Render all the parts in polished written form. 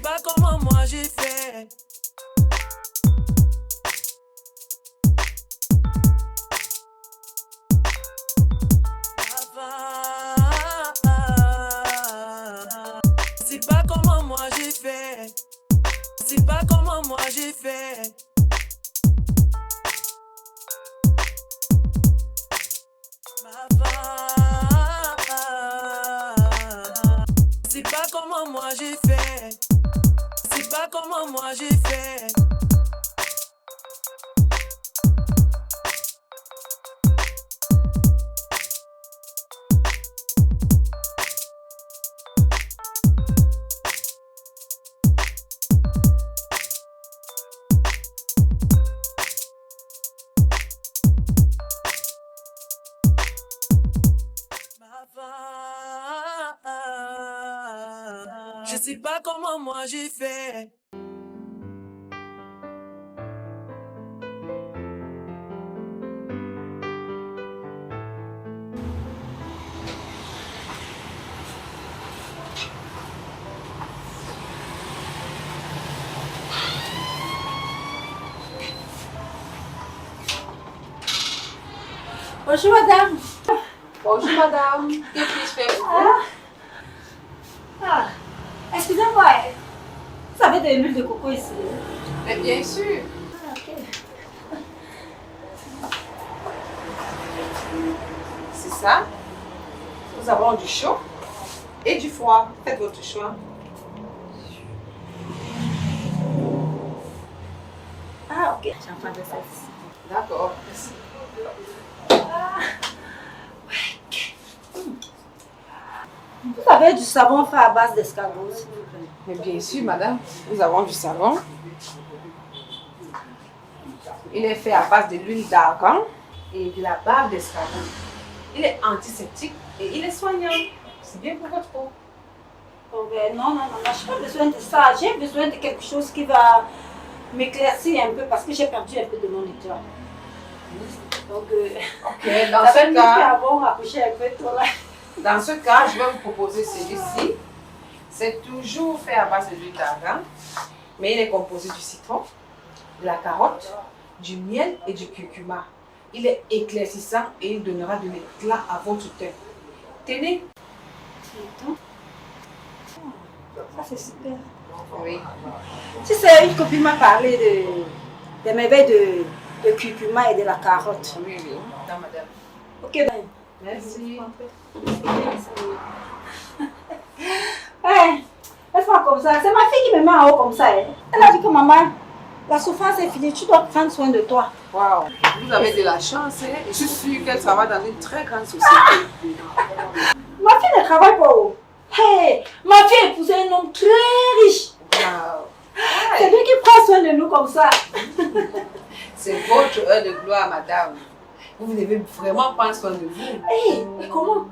pas comment moi j'ai fait. C'est pas comment moi j'ai fait. C'est pas comment moi j'ai fait. C'est pas comment moi j'ai fait. C'est pas comment moi j'ai fait. Je sais pas comment moi j'ai fait. Bonjour madame. Bonjour madame, que puis-je faire pour vous? Excusez-moi, vous avez de l'huile de coco ici? Mais bien sûr. Ok. C'est ça. Nous avons du chaud et du froid. Faites votre choix. Ah ok, j'en prends de celle-ci. D'accord, merci. Vous avez du savon fait à base d'escargot, s'il vous plaît? Mais bien sûr madame, nous avons du savon. Il est fait à base de l'huile d'argan et de la bave d'escargot. Il est antiseptique et il est soignant. C'est bien pour votre peau. Oh, ben, non, je n'ai pas besoin de ça. J'ai besoin de quelque chose qui va m'éclaircir un peu parce que j'ai perdu un peu de mon éclat. Donc, Ok, dans ça ce fait cas, avant accoucher un peu tôt là. Dans ce cas, je vais vous proposer celui-ci. C'est toujours fait à base de l'huile d'argan, mais il est composé du citron, de la carotte, du miel et du curcuma. Il est éclaircissant et il donnera de l'éclat à votre teint. Tenez. Ça c'est super. Oui. Tu sais, une copine m'a parlé de merveilles de curcuma et de la carotte. Oui, oui. Non, madame. Ok, ben. Merci. Ouais, laisse-moi comme ça. C'est ma fille qui me met en haut comme ça. Hein. Elle a dit que maman, la souffrance est finie, tu dois prendre soin de toi. Waouh. Vous avez de la chance, hein? Je suis sûre qu'elle travaille dans une très grande société. Ma fille ne travaille pas où? Hey, ma fille a épousé un homme très riche. Wow. C'est lui qui prend soin de nous comme ça. C'est votre heure de gloire, madame. Vous devez vraiment prendre soin de vous. Hey, mais comment?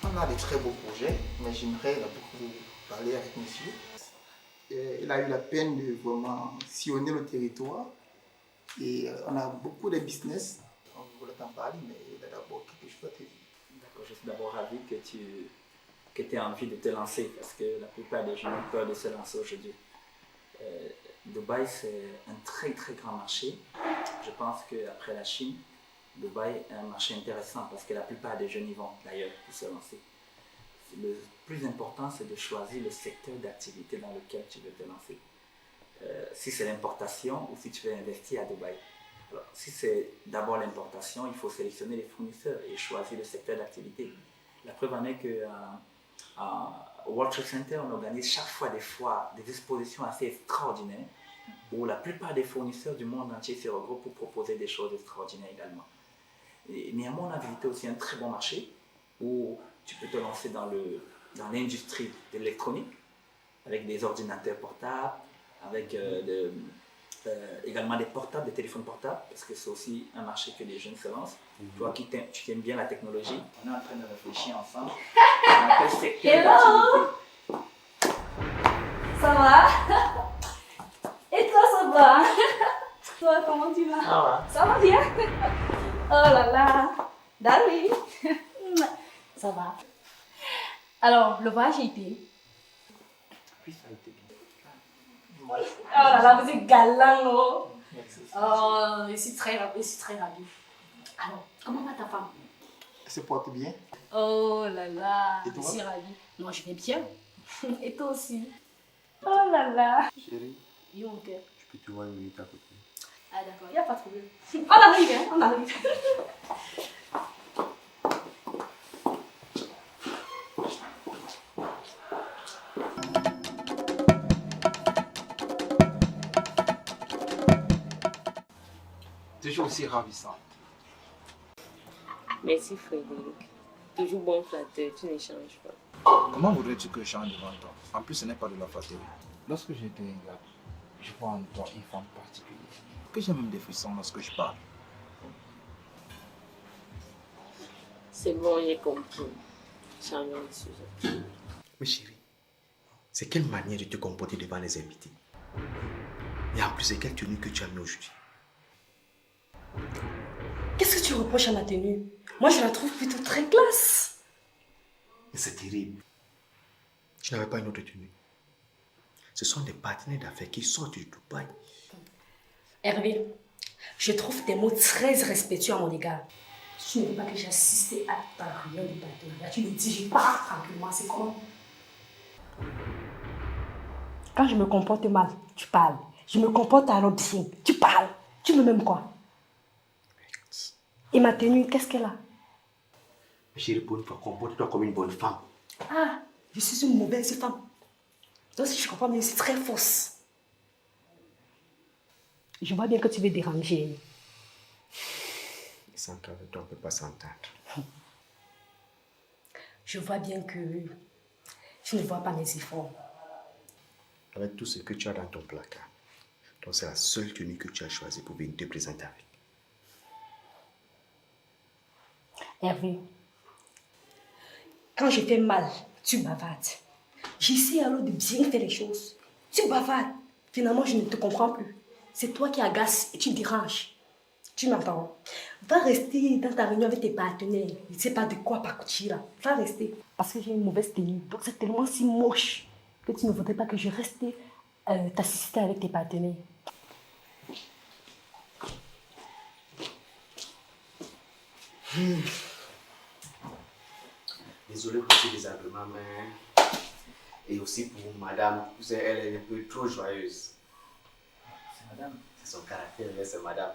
On a de très beaux projets, mais j'aimerais beaucoup vous parler avec monsieur. Il a eu la peine de vraiment sillonner le territoire et on a beaucoup de business. On voulait t'en parler, mais il y a d'abord quelque chose à te dire. D'accord, je suis d'abord ravi que tu aies envie de te lancer parce que la plupart des gens ont peur de se lancer aujourd'hui. Dubaï, c'est un très très grand marché. Je pense qu'après la Chine, Dubaï est un marché intéressant parce que la plupart des jeunes y vont d'ailleurs pour se lancer. Le plus important, c'est de choisir le secteur d'activité dans lequel tu veux te lancer. Si c'est l'importation ou si tu veux investir à Dubaï. Alors, si c'est d'abord l'importation, il faut sélectionner les fournisseurs et choisir le secteur d'activité. La preuve en est qu'au World Trade Center, on organise chaque fois des foires, des expositions assez extraordinaires où la plupart des fournisseurs du monde entier se regroupent pour proposer des choses extraordinaires également. Et néanmoins, on a visité aussi un très bon marché où tu peux te lancer dans l'industrie de l'électronique avec des ordinateurs portables, avec également des portables, des téléphones portables, parce que c'est aussi un marché que les jeunes se lancent. Toi qui aimes bien la technologie, on est en train de réfléchir ensemble à quel secteur d'activité. Ça va? Et toi, ça va? Toi, comment tu vas? Ça va. Ça va bien? Oh là là, darling. Ça va. Alors, le voyage a été? Oui, ça a été bien. Oh là là, vous êtes galant, non? Merci. Oh, je suis très ravie. Alors, comment va ta femme? Elle se porte bien. Oh là là, Et toi? je suis ravie. Moi, je vais bien. Et toi aussi? Oh là là. Chérie, Dis mon cœur. je peux te voir une minute à côté. Ah d'accord, il n'y a pas de problème. On arrive, hein, on arrive. Toujours aussi ravissante. Merci Frédéric. Toujours bon flatteur, tu ne changes pas. Comment voudrais-tu que je change devant toi? En plus, ce n'est pas de la flatterie. Lorsque je te regarde, je vois en toi une femme particulière. Que j'ai même des frissons lorsque je parle. C'est bon, j'ai compris. Changeons de sujet. Mais chérie, c'est quelle manière de te comporter devant les invités? Et en plus, c'est quelle tenue que tu as mis aujourd'hui? Qu'est-ce que tu reproches à ma tenue? Moi, je la trouve plutôt très classe. Mais c'est terrible. Tu n'avais pas une autre tenue. Ce sont des partenaires d'affaires qui sortent du Dubaï. Hervé, je trouve tes mots très respectueux à mon égard. Si tu ne veux pas que j'assiste à ta réunion de partenariat, tu me dis, je pars tranquillement, c'est comment? Quand je me comporte mal, tu parles. Je me comporte alors bien, tu parles. Tu me m'aimes quoi? Et ma tenue, qu'est-ce qu'elle a? Mais chérie, pour une fois, comporte-toi comme une bonne femme. Ah, je suis une mauvaise femme. Donc si je comprends bien, c'est très fausse. Je vois bien que tu veux déranger. Et sans qu'avec toi, on ne peut pas s'entendre. Je vois bien que tu ne vois pas mes efforts. Avec tout ce que tu as dans ton placard, donc c'est la seule tenue que tu as choisie pour venir te présenter avec. Hervé, quand je fais mal, tu bavardes. J'essaie alors de bien faire les choses. Tu bavardes. Finalement, je ne te comprends plus. C'est toi qui agaces et tu déranges. Tu m'entends? Va rester dans ta réunion avec tes partenaires. Je ne sais pas de quoi partir là. Va rester. Parce que j'ai une mauvaise tenue. Donc c'est tellement si moche que tu ne voudrais pas que je reste t'assister avec tes partenaires. Désolé pour ce désagrément, mais... Et aussi pour madame, vous savez, elle est un peu trop joyeuse. C'est madame. C'est son caractère, mais c'est madame.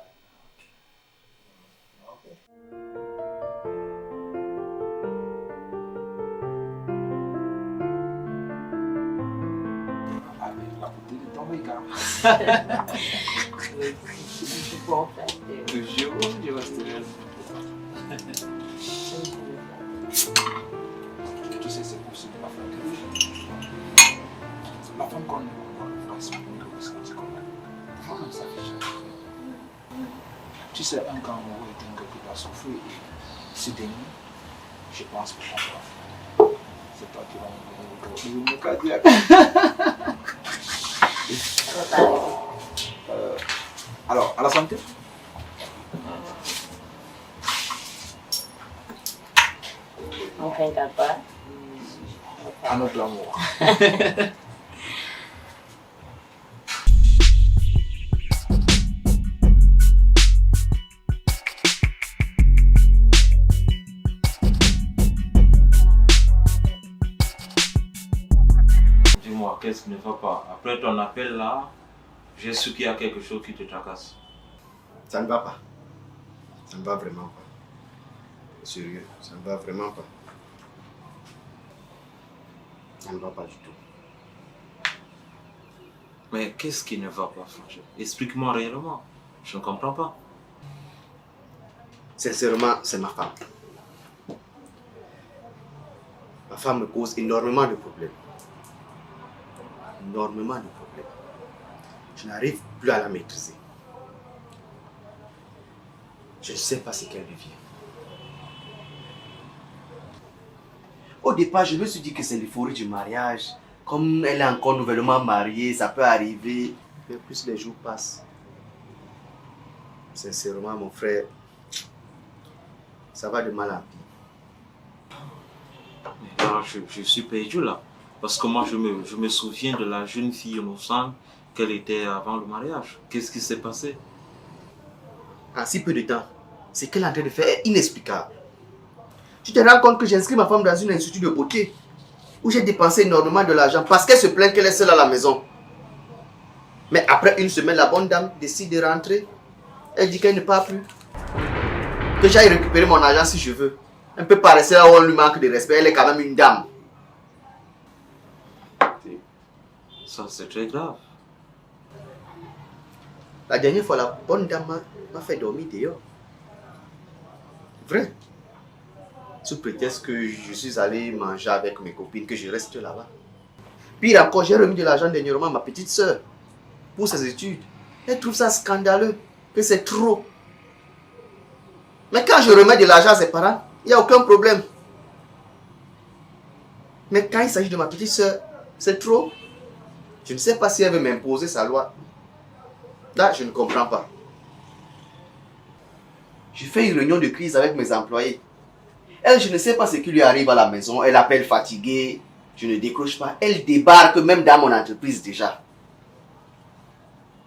Avec la beauté de ton regard. Bon flatteur. Toujours, je resterai. Tu sais, c'est possible la femme que la femme qu'on voit, c'est comme ça. Non, ça fait jamais. Tu sais, un grand amoureux est un gars qui doit souffrir et ce dernier, je pense que on va. C'est toi qui vas me cardiaque. Alors, à la santé. On fait un pas. À notre amour. Dis-moi, qu'est-ce qui ne va pas? Après ton appel là, j'ai su qu'il y a quelque chose qui te tracasse. Ça ne va pas. Ça ne va vraiment pas. Sérieux, ça ne va vraiment pas. Ça ne va pas du tout. Mais qu'est-ce qui ne va pas, franchement? Explique-moi réellement. Je ne comprends pas. Sincèrement, c'est ma femme. Ma femme me cause énormément de problèmes. Énormément de problèmes. Je n'arrive plus à la maîtriser. Je ne sais pas ce qu'elle devient. Au départ, je me suis dit que c'est l'euphorie du mariage, Comme elle est encore nouvellement mariée, ça peut arriver. Mais plus les jours passent. Sincèrement, mon frère, ça va de mal en pire. Mais là, je suis perdu là. Parce que moi, je me souviens de la jeune fille innocente qu'elle était avant le mariage. Qu'est-ce qui s'est passé? En si peu de temps, ce qu'elle est en train de faire est inexplicable. Tu te rends compte que j'ai inscrit ma femme dans un institut de beauté où j'ai dépensé énormément de l'argent parce qu'elle se plaint qu'elle est seule à la maison. Mais après une semaine, la bonne dame décide de rentrer. Elle dit qu'elle ne part plus. Que j'aille récupérer mon argent si je veux. Un peu paresser là où on lui manque de respect. Elle est quand même une dame. Ça, c'est très grave. La dernière fois, la bonne dame m'a fait dormir dehors. Vrai. Sous prétexte que je suis allé manger avec mes copines, que je reste là-bas. Pire encore, j'ai remis de l'argent dernièrement à ma petite soeur pour ses études. Elle trouve ça scandaleux, que c'est trop. Mais quand je remets de l'argent à ses parents, il n'y a aucun problème. Mais quand il s'agit de ma petite soeur, c'est trop. Je ne sais pas si elle veut m'imposer sa loi. Là, je ne comprends pas. Je fais une réunion de crise avec mes employés. Elle, je ne sais pas ce qui lui arrive à la maison. Elle appelle fatiguée. Je ne décroche pas. Elle débarque même dans mon entreprise déjà.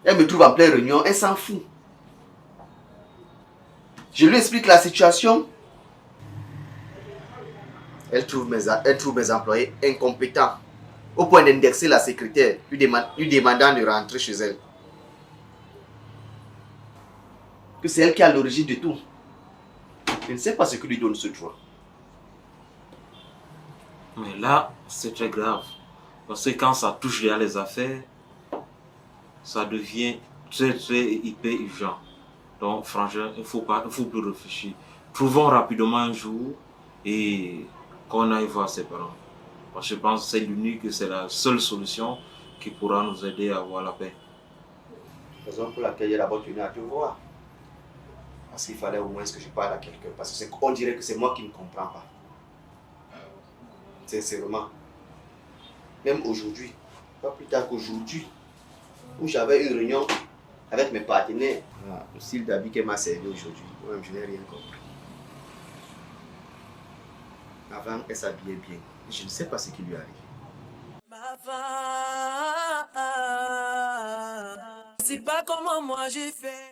Elle me trouve en pleine réunion. Elle s'en fout. Je lui explique la situation. Elle trouve mes employés incompétents. Au point d'indexer la secrétaire, lui demandant de rentrer chez elle. Que c'est elle qui est à l'origine de tout. Je ne sais pas ce qui lui donne ce droit. Mais là, c'est très grave. Parce que quand ça touche déjà les affaires, ça devient très, très hyper urgent. Donc, franchement, il ne faut plus réfléchir. Trouvons rapidement un jour et qu'on aille voir ses parents. Parce que je pense que c'est l'unique, c'est la seule solution qui pourra nous aider à avoir la paix. Raison pour laquelle j'ai d'abord tenu à te voir. Parce qu'il fallait au moins que je parle à quelqu'un. Parce qu'on dirait que c'est moi qui ne comprends pas. Sincèrement. Même aujourd'hui, pas plus tard qu'aujourd'hui, où j'avais une réunion avec mes partenaires, le style d'habit qu'elle m'a servi aujourd'hui, moi-même je n'ai rien compris. Avant, elle s'habillait bien. Je ne sais pas ce qui lui arrive. Ma femme, c'est pas comment moi j'ai fait.